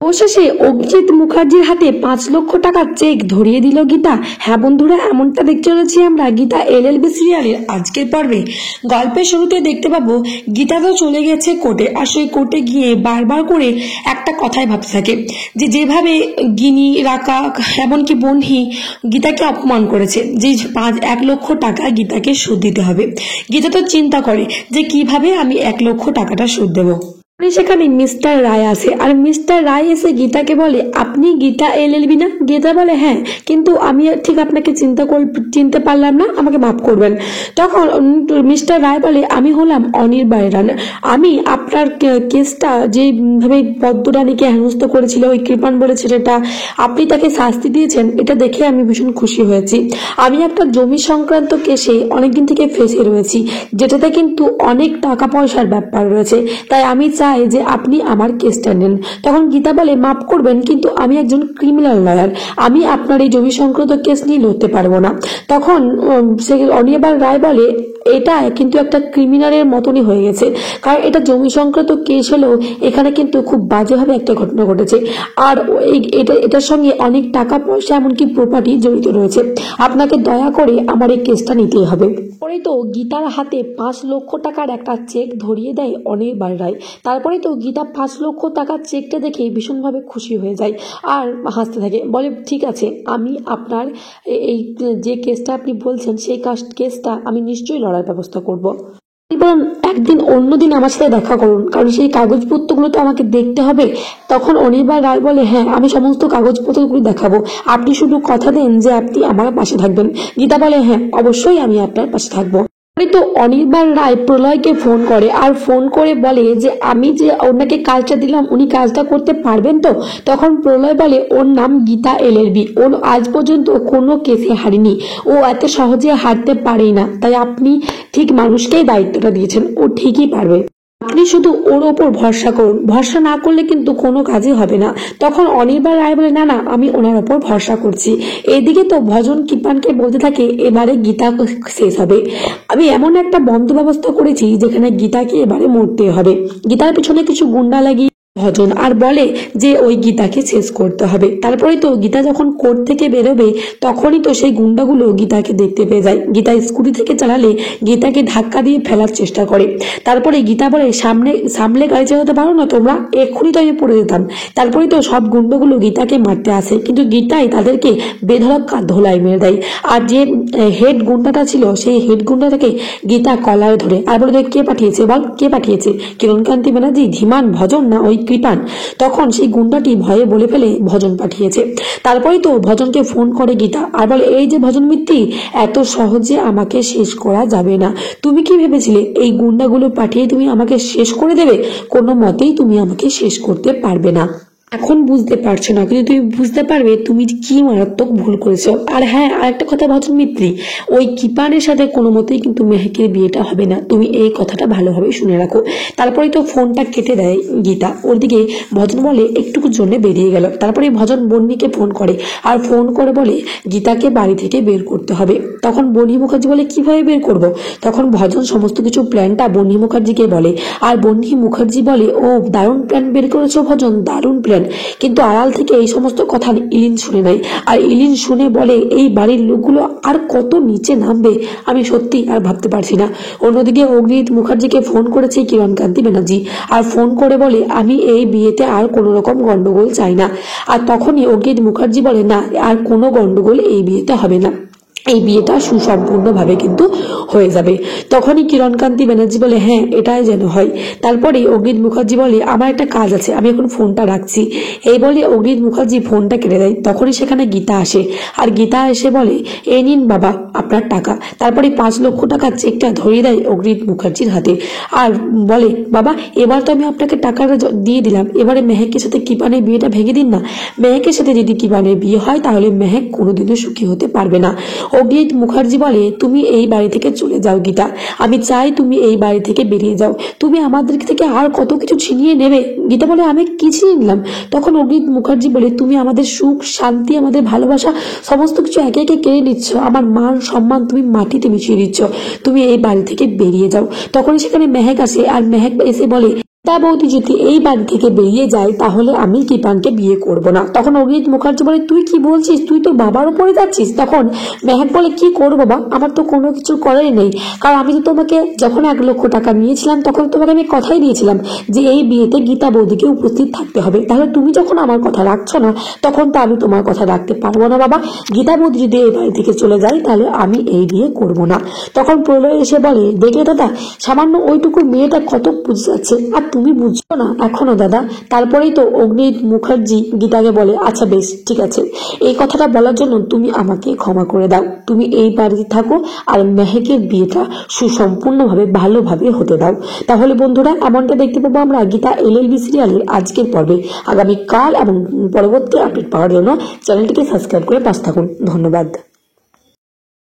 অবশেষে অভিজিৎ মুখার্জির হাতে 5 লক্ষ টাকার চেক ধরিয়ে দিল গীতা। হ্যাঁ বন্ধুরা, এমনটা দেখতে চলেছি আমরা গীতা এলএলবি সিরিয়ালের আজকের পর্বে। গল্পের শুরুতে দেখতে পাবো গীতা তো চলে গেছে কোর্টে, আর সেই কোর্টে গিয়ে বারবার করে একটা কথাই ভাবতে থাকে যে যেভাবে গিনি, রাকা, এমনকি বন্ধি গীতাকে অপমান করেছে, যে 1 লক্ষ টাকা গীতাকে শোধ দিতে হবে। গীতা তো চিন্তা করে যে কিভাবে আমি 1 লক্ষ টাকাটা শোধ দেবো। সেখানে মিস্টার রায় আসে, আর মিস্টার রায় এসে গীতাকে বলে, আপনি গীতা এলএলবি না? গীতা বলে, হ্যাঁ, কিন্তু আমি ঠিক আপনাকে চিনতে পারলাম না, আমাকে মাফ করবেন। তখন মিস্টার রায় বলে, আমি হলাম অনির্বাণ রানা। আমি আপনার কেসটা যেভাবে পদ্মরানীকে হেনস্থ করেছিল, ওই কৃপান বলে ছেলেটা, আপনি তাকে শাস্তি দিয়েছেন, এটা দেখে আমি ভীষণ খুশি হয়েছি। আমি একটা জমি সংক্রান্ত কেসে অনেকদিন থেকে ফেঁসে রয়েছি, যেটাতে কিন্তু অনেক টাকা পয়সার ব্যাপার রয়েছে, তাই আমি চাই যে আপনি আমার কেসটা নেন। তখন গীতা বলে, মাফ করবেন, কিন্তু আমি একজন ক্রিমিনাল লয়ার, আমি আপনার এই জমি সংক্রান্ত কেস নিয়ে লড়তে পারবো না। তখন অনির্বাণ রায় বলে, এটা কিন্তু একটা ক্রিমিনালের মতনই হয়ে গেছে, কারণ এটা জমি সংক্রান্ত কেস হলেও এখানে কিন্তু খুব বাজেভাবে একটা ঘটনা ঘটেছে, আর এটার সঙ্গে অনেক টাকা পয়সা এমনকি প্রপার্টি জড়িত রয়েছে। আপনাকে দয়া করে আমার এই কেসটা নিতেই হবে। পরে তো গীতার হাতে 5 লক্ষ টাকার একটা চেক ধরিয়ে দেয় অনির্বাণ রায়। তারপরে তো গীতা 5 লক্ষ টাকার চেকটা দেখে ভীষণভাবে খুশি হয়ে যায় আর হাসতে থাকে, বলে, ঠিক আছে, আমি আপনার এই যে কেসটা আপনি বলছেন সেই কেসটা আমি নিশ্চয়ই লড়ার ব্যবস্থা করব। বলুন, একদিন অন্যদিন আমার সাথে দেখা করুন, কারণ সেই কাগজপত্রগুলো তো আমাকে দেখতে হবে। তখন অনির্বাণ রায় বলে, হ্যাঁ, আমি সমস্ত কাগজপত্রগুলো দেখাবো, আপনি শুধু কথা দেন যে আপনি আমার পাশে থাকবেন। গীতা বলে, হ্যাঁ, অবশ্যই আমি আপনার পাশে থাকবো। তো অনির্বাণ রায় প্রলয়কে ফোন করে, আর ফোন করে বলে যে আমি যে ওনাকে কাজটা দিলাম উনি কাজটা করতে পারবেন তো? তখন প্রলয় বলে, ওর নাম গীতা এলএলবি, ওর আজ পর্যন্ত কোনো কেসে হারেনি, ও এত সহজে হারতে পারেই না, তাই আপনি ঠিক মানুষকেই দায়িত্বটা দিয়েছেন, ও ঠিকই পারবে, আপনি শুধু ওর ওপর ভরসা করুন, ভরসা না করলে কিন্তু কোনো কাজই হবে না। তখন অনির্বাণ রায় বলে, না না, আমি ওনার ওপর ভরসা করছি। এদিকে তো ভজন কৃপানকে বলতে থাকে, এবারে গীতা শেষ হবে, আমি এমন একটা বন্দোবস্ত করেছি যেখানে গীতাকে এবারে মরতে হবে। গীতার পিছনে কিছু গুন্ডা লাগিয়ে ভজন আর বলে যে ওই গীতাকে শেষ করতে হবে। তারপরে তো গীতা যখন কোর্ট থেকে বেরোবে তখনই তো সেই গুন্ডাগুলো গীতাকে দেখতে পেয়ে যায়। গীতা স্কুটি থেকে চালালে গীতাকে ধাক্কা দিয়ে ফেলার চেষ্টা করে। তারপরে গীতা বলে, সামলে গাড়ি চালাতে পারো না তোমরা? এক্ষুনি তো আমি পড়ে যেতাম। তারপরে তো সব গুন্ডাগুলো গীতাকে মারতে আসে, কিন্তু গীতাই তাদেরকে বেধড়ক ধোলাই মেরে দেয়। আর যে হেড গুন্ডাটা ছিল সেই হেড গুন্ডাটাকে গীতা কলার ধরে আর বলে, কে পাঠিয়েছে বল, কে পাঠিয়েছে? কিরণকান্তি ব্যানার্জি, ধীমান, ভজন না ওই কৃপান? তখন সেই গুন্ডাটি ভয়ে বলে ফেলে, ভজন পাঠিয়েছে। তারপরে তো ভজনকে ফোন করে গীতা আর বলে, এই যে ভজন মিত্তি, এত সহজে আমাকে শেষ করা যাবে না। তুমি কি ভেবেছিলে এই গুন্ডাগুলো পাঠিয়ে তুমি আমাকে শেষ করে দেবে? কোনো মতেই তুমি আমাকে শেষ করতে পারবে না। এখন বুঝতে পারছো না, কিন্তু তুমি বুঝতে পারবে তুমি কি মারাত্মক ভুল করেছো। আর হ্যাঁ, আরেকটা কথা ভজন মিত্রি, ওই কৃপানের সাথে কোনো মতেই কিন্তু মেহেকের বিয়েটা হবে না, তুমি এই কথাটা ভালোভাবে শুনে রাখো। তারপরে তো ফোনটা কেটে দেয় গীতা। ওর দিকে ভজন বলে, একটুকুর জন্য বেরিয়ে গেল। তারপরে ভজন বন্নিকে ফোন করে, আর ফোন করে বলে গীতাকে বাড়ি থেকে বের করতে হবে। তখন বন্নি মুখার্জি বলে, কিভাবে বের করব? তখন ভজন সমস্ত কিছু প্ল্যানটা বন্নি মুখার্জিকে বলে, আর বন্নি মুখার্জি বলে, ও দারুণ প্ল্যান বের করেছো ভজন, দারুণ প্ল্যান। কিন্তু আড়াল থেকে এই সমস্ত কথা ইলিন শুনে নেয়, আর ইলিন শুনে বলে, এই বাড়ির লোকগুলো আর কত নিচে নামবে আমি সত্যি আর ভাবতে পারছি না। অন্যদিকে অগ্নিত মুখার্জিকে ফোন করেছে কিরণকান্তি ব্যানার্জি, আর ফোন করে বলে, আমি এই বিয়েতে আর কোনো রকম গন্ডগোল চাই না। আর তখনই অগ্নিত মুখার্জি বলে, না, আর কোনো গন্ডগোল এই বিয়েতে হবে না, এই বিয়েটা সুসম্পূর্ণভাবে কিন্তু হয়ে যাবে। তখনই কিরণকান্তি ব্যানার্জি বলে, হ্যাঁ, এটাই যেন হয়। তারপরে অগ্নিত মুখার্জি বলে, আমার একটা কাজ আছে, আমি এখন ফোনটা রাখছি। এই বলে অগ্নিত মুখার্জি ফোনটা কেটে দেয়। তখনই সেখানে গীতা আসে, আর গীতা এসে বলে, এই নিন বাবা আপনার টাকা। তারপরে 5 লক্ষ টাকার চেকটা ধরিয়ে দেয় অগ্নিত মুখার্জির হাতে, আর বলে, বাবা, এবার তো আমি আপনাকে টাকাটা দিয়ে দিলাম, এবারে মেহেকের সাথে কৃপানের বিয়েটা ভেঙে দিন না। মেহেকের সাথে যদি কৃপানের বিয়ে হয় তাহলে মেহেক কোনোদিনও সুখী হতে পারবে না। অগ্নিত মুখার্জি বলে, তুমি এই বাড়ি থেকে চলে যাও গীতা, আমি চাই তুমি এই বাড়ি থেকে বেরিয়ে যাও, তুমি আমাদের থেকে আর কত কিছু ছিনিয়ে নেবে। গীতা বলে, আমি কি ছিনিয়ে নিলাম? তখন অগ্নিত মুখার্জি বলে, তুমি আমাদের সুখ, শান্তি, আমাদের ভালোবাসা সমস্ত কিছু একে একে কেড়ে নিচ্ছ, আমার মান সম্মান তুমি মাটিতে মিশিয়ে দিচ্ছ, তুমি এই বাড়ি থেকে বেরিয়ে যাও। তখন সেখানে মেহেক আসে, আর মেহেক এসে বলে, তা বৌদি যদি এই বাড়ি থেকে বেরিয়ে যায় তাহলে আমি কৃপানকে বিয়ে করব না। তখন অগ্নিত মুখার্জি বলে, তুই কি বলছিস, তুই তোর বাবার উপরে যাচ্ছিস? তখন মেহেক বলে, কি করবো বাবা, আমার তো কোনো কিছু করারই নেই, কারণ আমি তো তোমাকে যখন 1 লক্ষ টাকা নিয়েছিলাম তখন তোমাকে আমি কথাই দিয়েছিলাম যে এই বিয়েতে গীতা বৌদিকে উপস্থিত থাকতে হবে। তাহলে তুমি যখন আমার কথা রাখছো না তখন তো আমি তোমার কথা রাখতে পারবো না বাবা। গীতা বৌদি যদি এই বাড়ি থেকে চলে যায় তাহলে আমি এই বিয়ে করব না। তখন প্রলয় এসে বলে, দেখলে দাদা, সামান্য ওইটুকু মেয়েটা কত বুঝে যাচ্ছে, আর তুমি বুঝছো না এখনো দাদা। তারপরেই তো অগ্নিত মুখার্জি গীতাকে বলে, আচ্ছা বেশ ঠিক আছে, এই কথাটা বলার জন্য তুমি আমাকে ক্ষমা করে দাও, তুমি এই বাড়িতে থাকো আর মেহেকের বিয়েটা সুসম্পূর্ণভাবে ভালোভাবে হতে দাও। তাহলে বন্ধুরা, এমনটা দেখতে পাবো আমরা গীতা এলএলবি সিরিয়ালের আজকের পর্বে। আগামীকাল এবং পরবর্তী আপডেট পাওয়ার জন্য চ্যানেলটিকে সাবস্ক্রাইব করে পাশে থাকুন। ধন্যবাদ।